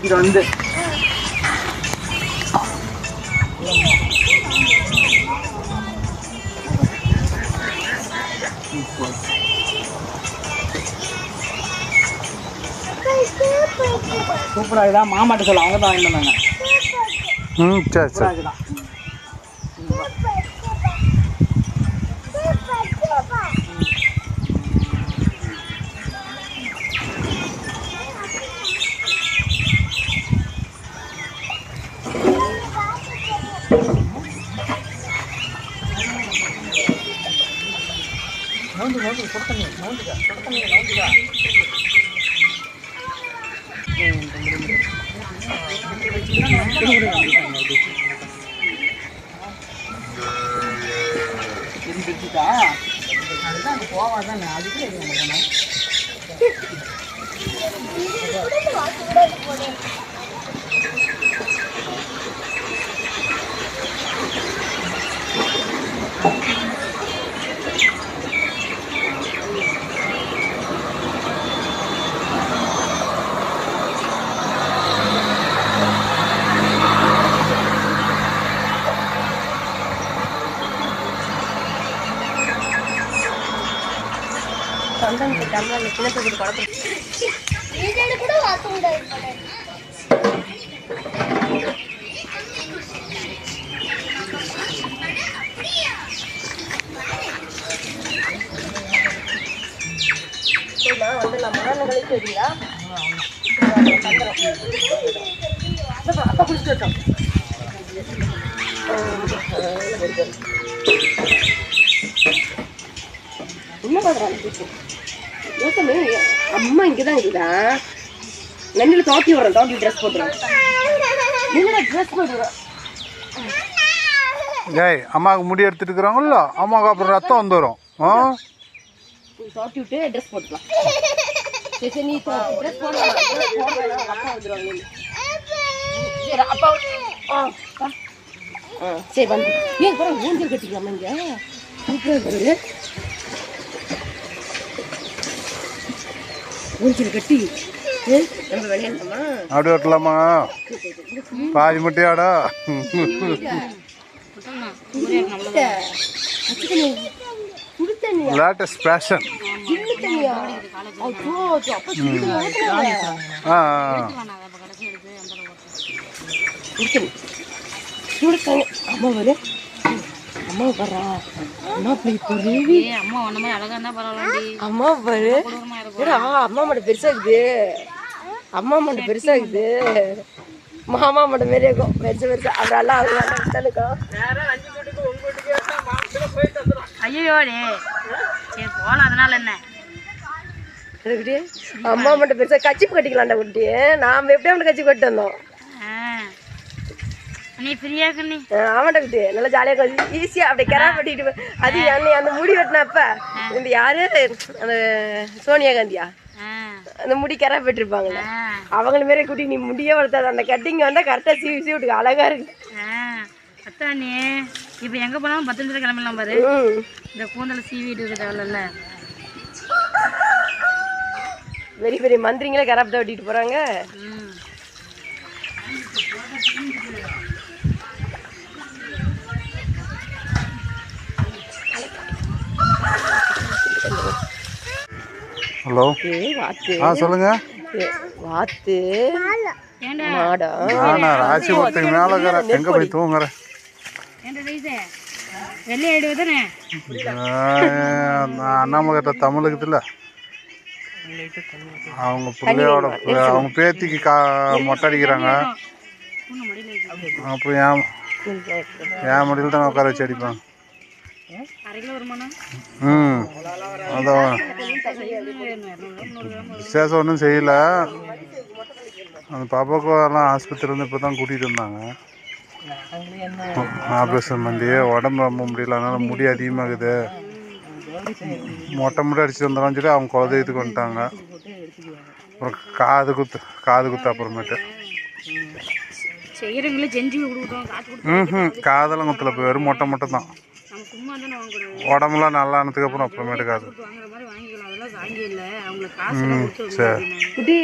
இது வந்து சூப்பராக இருக்குதா? மாமாட்ட சொல்ல, அவங்க தான் வாங்கிட்டு வந்தாங்க. சரி சரி. போவாதானே அதுக்கு அம்மா இங்கதான் இருக்குதா? நன்னில தோட்டி வரோம், தோட்டி ட்ரெஸ் போட்டுறோம். ட்ரெஸ் போட்டுறோம். ஏய், அம்மாவுக்கு முடி எடுத்துட்டு இருக்கிறாங்களோ, அம்மாவுக்கு அப்புறம் ரத்தம் வந்துடும். தோட்டி விட்டு ட்ரெஸ் போட்டுக்கலாம். சரி, நீ ட்ரெஸ் போடலாம். அப்பா வந்துடுவாங்க. சரி, அப்பா சரி வந்து ஏன் கூட ஊஞ்சல் கட்டிக்கலாமா? இங்க சூப்பராக இருக்கு. ஊஞ்சல் கட்டி நம்ம விளையாடலாமா? அப்படி வெட்டலாமா? பாதி முட்டையாடா? Latest fashion. அம்மா வரு, அம்மா வர்றா. அம்மா போய் பொருவி அம்மா ஒன்ன மாதிரி அழகா இருந்தா பரவாயில்ல. அம்மா பாரு, அம்மா மட்டும் பெருசா இருக்குது. அம்மா மட்டும் பெருசா இருக்குது. மாமா மட்டும் மாரி இருக்கும், பெருசு பெருசா. அப்புறம் எல்லாம் அவங்க இருக்கும். ஐயோ போலாம், அதனால என்ன? அம்மா மட்டும் பெருசா கச்சிப்பு கட்டிக்கலாம்டா குட்டி. நாம எப்படி அவனை கச்சி கட்டு வந்தோம். நீ ஃப்ரீயா நீ ஆமாட்டா குட்டி, நல்லா ஜாலியாக ஈஸியாக அப்படியே கரா பட்டிட்டு. அது அந்த முடி வெட்டினப்ப இந்த யாரு, அந்த சோனியா காந்தியா, அந்த முடி கரா பெற்றிருப்பாங்கல்ல, அவங்கள மாரி குட்டி நீ முடியே வளர்த்தாது. அந்த கட்டிங்க வந்தால் கரெக்டாக சீவி சீவிட்டுக்கு அழகா இருக்கு. அத்தானே இப்போ எங்கே போனாலும் 10 நிமிஷம் கிளம்பலாம் பாரு. இந்த கூந்தல் சீவிட்டு இருக்க தேவையில்ல. பெரிய பெரிய மந்திரிங்களே கராப்பத்தை வெட்டிட்டு போகிறாங்க. ஹலோ, சொல்லுங்க. வாத்து ராசிபுரத்துக்கு மேல எங்க போய் தூங்குற? அண்ணாமலை தமிழுக்குதுல்ல, அவங்க பிள்ளையோட அவங்க பேத்திக்கு மொட்டை அடிக்கிறாங்க. அப்போ என் மடியில் தான் உட்கார வச்சு அடிப்பாங்க. அதான் விசேஷம் ஒன்றும் செய்யல. அந்த பாப்பாவுக்கு எல்லாம் ஆஸ்பத்திரியிலேருந்து இப்போ தான் கூட்டிகிட்டு வந்தாங்க. ஆப்ரேஷன் பண்ணி உடம்பு ரொம்ப முடியல, அதனால் முடி அதிகமாகுது, மொட்டை முடி அடிச்சுட்டு வந்துடலாம்னு சொல்லி அவங்க குலதெய்வத்துக்கு வந்துட்டாங்க. அப்புறம் காது குத்து அப்புறமேட்டு காதெல்லாம் குத்துல போய் வெறும் மொட்டை தான். உடம்புலாம் நல்லா ஆனதுக்கு அப்புறம் அப்புறமேட்டு காது. சரி குட்டி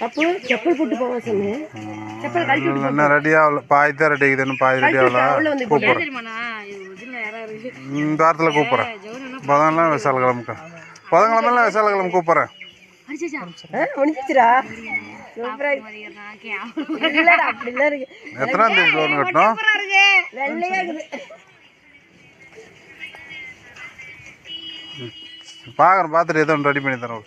அப்போ செப்பல் போட்டு போவா சொன்னு செப்பல் கழட்டி என்ன ரெடி ஆகல பாதி தான் ரெடி ஆகுதுன்னு பாதி ரெடி ஆகல கூப்பிட்றேன் இந்த வாரத்தில் கூப்பிட்றேன் புதன்கிழமை விசாலக்கிழமைக்கா புதன்கிழமெல்லாம் விசாலக்கிழமை கூப்பிட்றேன் முடிஞ்சிச்சுரா இல்லடா அப்படிலாம் இருக்கு எத்தனாம் தேதி லோன் கட்டணும் வெள்ளையா இருக்குது பார்க்குறேன் பார்த்துட்டு எதோ ஒன்று ரெடி பண்ணி தரோம்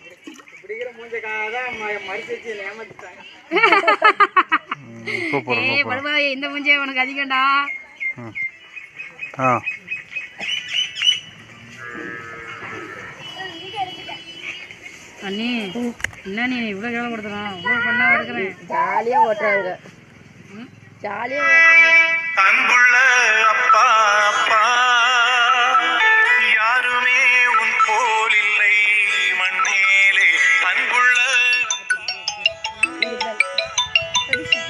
கூப்பிட்றேன் இந்த மூஞ்சே உனக்கு அதிகம்டா ஆ அண்ணி என்ன நீ இவ்வளோ கேவலம் கொடுத்துறான் இவ்வளோ பண்ணா இருக்கிறேன் ஜாலியாக ஓட்டுறாங்க ஜாலியாக அன்புள்ள அப்பா